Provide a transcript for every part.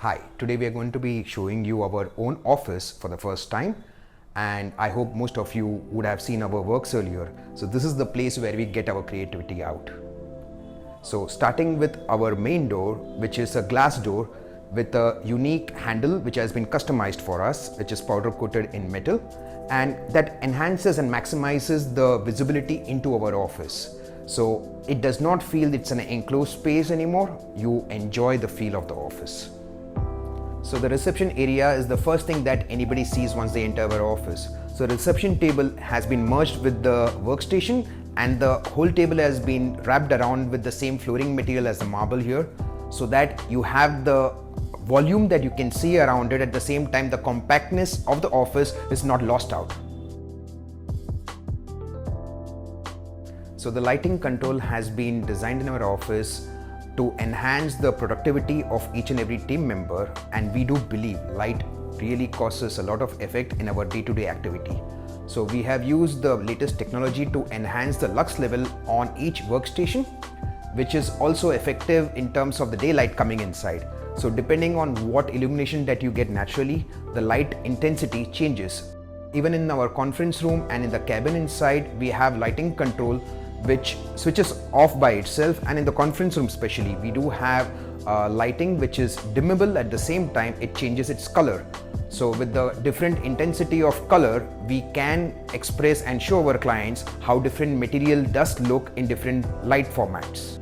Hi, today we are going to be showing you our own office for the first time, and I hope most of you would have seen our works earlier. So this is the place where we get our creativity out. So starting with our main door, which is a glass door with a unique handle which has been customized for us, which is powder coated in metal, and that enhances and maximizes the visibility into our office. So it does not feel it's an enclosed space anymore. You enjoy the feel of the office. So the reception area is the first thing that anybody sees once they enter our office. So the reception table has been merged with the workstation, and the whole table has been wrapped around with the same flooring material as the marble here, so that you have the volume that you can see around it. At the same time, the compactness of the office is not lost out. So the lighting control has been designed in our office to enhance the productivity of each and every team member, and we do believe light really causes a lot of effect in our day-to-day activity. So we have used the latest technology to enhance the lux level on each workstation, which is also effective in terms of the daylight coming inside. So depending on what illumination that you get naturally, the light intensity changes. Even in our conference room and in the cabin inside, we have lighting control which switches off by itself, and in the conference room especially, we do have lighting which is dimmable. At the same time, it changes its color. So with the different intensity of color, we can express and show our clients how different material does look in different light formats.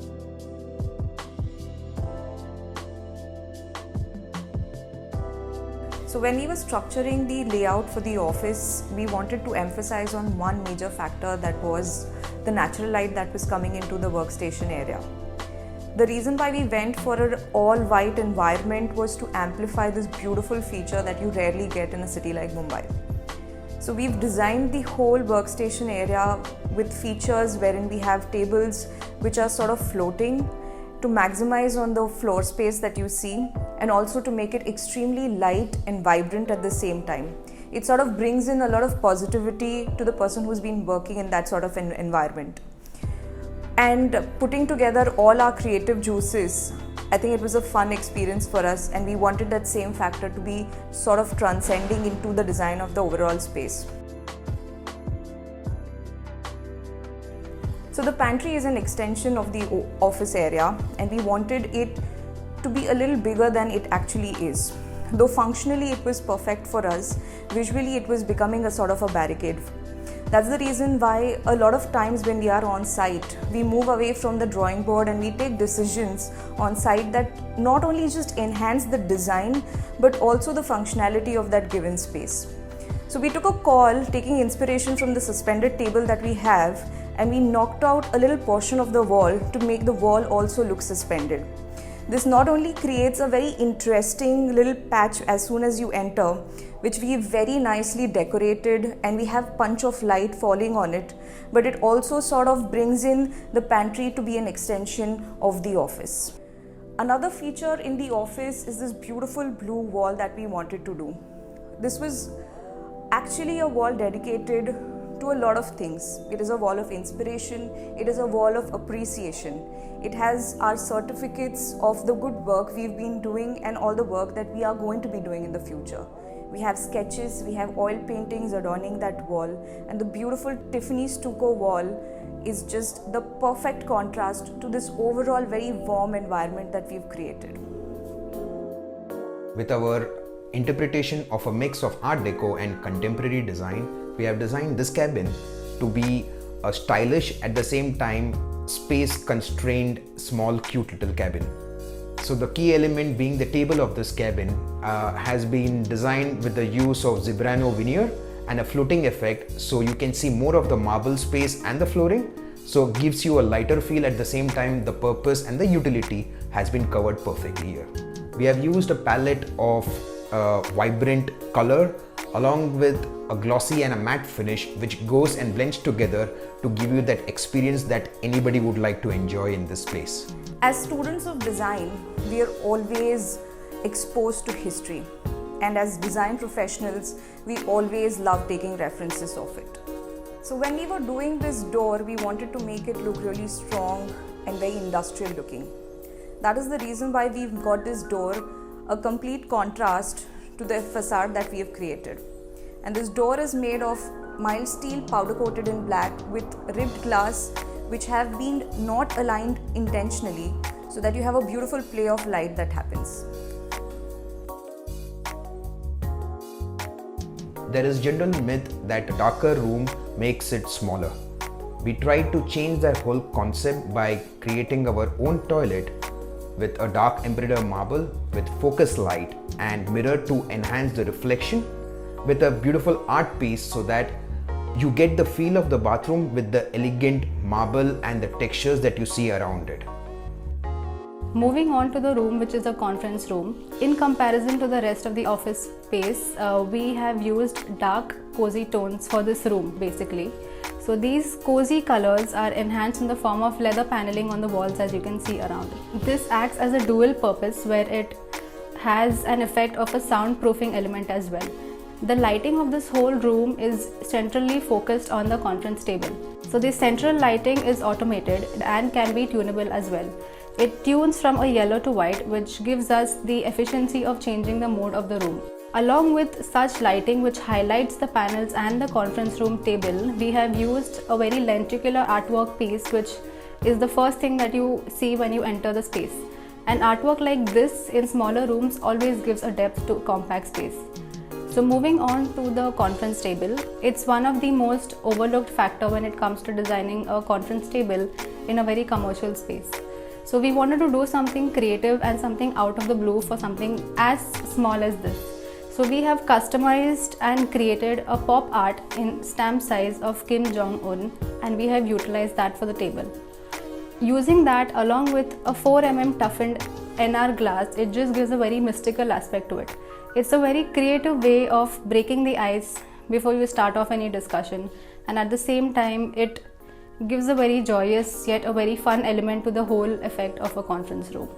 So when we were structuring the layout for the office, we wanted to emphasize on one major factor, that was the natural light that was coming into the workstation area. The reason why we went for an all-white environment was to amplify this beautiful feature that you rarely get in a city like Mumbai. So we've designed the whole workstation area with features wherein we have tables which are sort of floating to maximize on the floor space that you see, and also to make it extremely light and vibrant at the same time. It sort of brings in a lot of positivity to the person who's been working in that sort of an environment. And putting together all our creative juices, I think it was a fun experience for us, and we wanted that same factor to be sort of transcending into the design of the overall space. So the pantry is an extension of the office area, and we wanted it to be a little bigger than it actually is. Though functionally it was perfect for us, visually it was becoming a sort of a barricade. That's the reason why a lot of times when we are on site, we move away from the drawing board and we take decisions on site that not only just enhance the design but also the functionality of that given space. So we took a call taking inspiration from the suspended table that we have, and we knocked out a little portion of the wall to make the wall also look suspended. This not only creates a very interesting little patch as soon as you enter, which we very nicely decorated, and we have punch of light falling on it, but it also sort of brings in the pantry to be an extension of the office. Another feature in the office is this beautiful blue wall that we wanted to do. This was actually a wall dedicated to a lot of things. It is a wall of inspiration, it is a wall of appreciation. It has our certificates of the good work we've been doing and all the work that we are going to be doing in the future. We have sketches, we have oil paintings adorning that wall, and the beautiful Tiffany stucco wall is just the perfect contrast to this overall very warm environment that we've created. With our interpretation of a mix of art deco and contemporary design, we have designed this cabin to be a stylish, at the same time space constrained, small cute little cabin. So the key element being the table of this cabin has been designed with the use of Zebrano veneer and a floating effect, so you can see more of the marble space and the flooring, so it gives you a lighter feel. At the same time, the purpose and the utility has been covered perfectly here. We have used a palette of vibrant color along with a glossy and a matte finish, which goes and blends together to give you that experience that anybody would like to enjoy in this place. As students of design, we are always exposed to history, and as design professionals, we always love taking references of it. So when we were doing this door, we wanted to make it look really strong and very industrial looking. That is the reason why we've got this door a complete contrast to the facade that we have created. And this door is made of mild steel powder coated in black with ribbed glass which have been not aligned intentionally, so that you have a beautiful play of light that happens. There is general myth that a darker room makes it smaller. We tried to change that whole concept by creating our own toilet with a dark embroidered marble with focus light and mirror to enhance the reflection, with a beautiful art piece so that you get the feel of the bathroom with the elegant marble and the textures that you see around it. Moving on to the room, which is a conference room. In comparison to the rest of the office space, we have used dark cozy tones for this room basically. So these cozy colors are enhanced in the form of leather paneling on the walls, as you can see around. This acts as a dual purpose where it has an effect of a soundproofing element as well. The lighting of this whole room is centrally focused on the conference table. So the central lighting is automated and can be tunable as well. It tunes from a yellow to white, which gives us the efficiency of changing the mode of the room. Along with such lighting which highlights the panels and the conference room table, we have used a very lenticular artwork piece, which is the first thing that you see when you enter the space. An artwork like this in smaller rooms always gives a depth to compact space. So moving on to the conference table, it's one of the most overlooked factor when it comes to designing a conference table in a very commercial space. So we wanted to do something creative and something out of the blue for something as small as this. So we have customized and created a pop art in stamp size of Kim Jong-un, and we have utilized that for the table. Using that along with a 4mm toughened NR glass, it just gives a very mystical aspect to it. It's a very creative way of breaking the ice before you start off any discussion, and at the same time it gives a very joyous yet a very fun element to the whole effect of a conference room.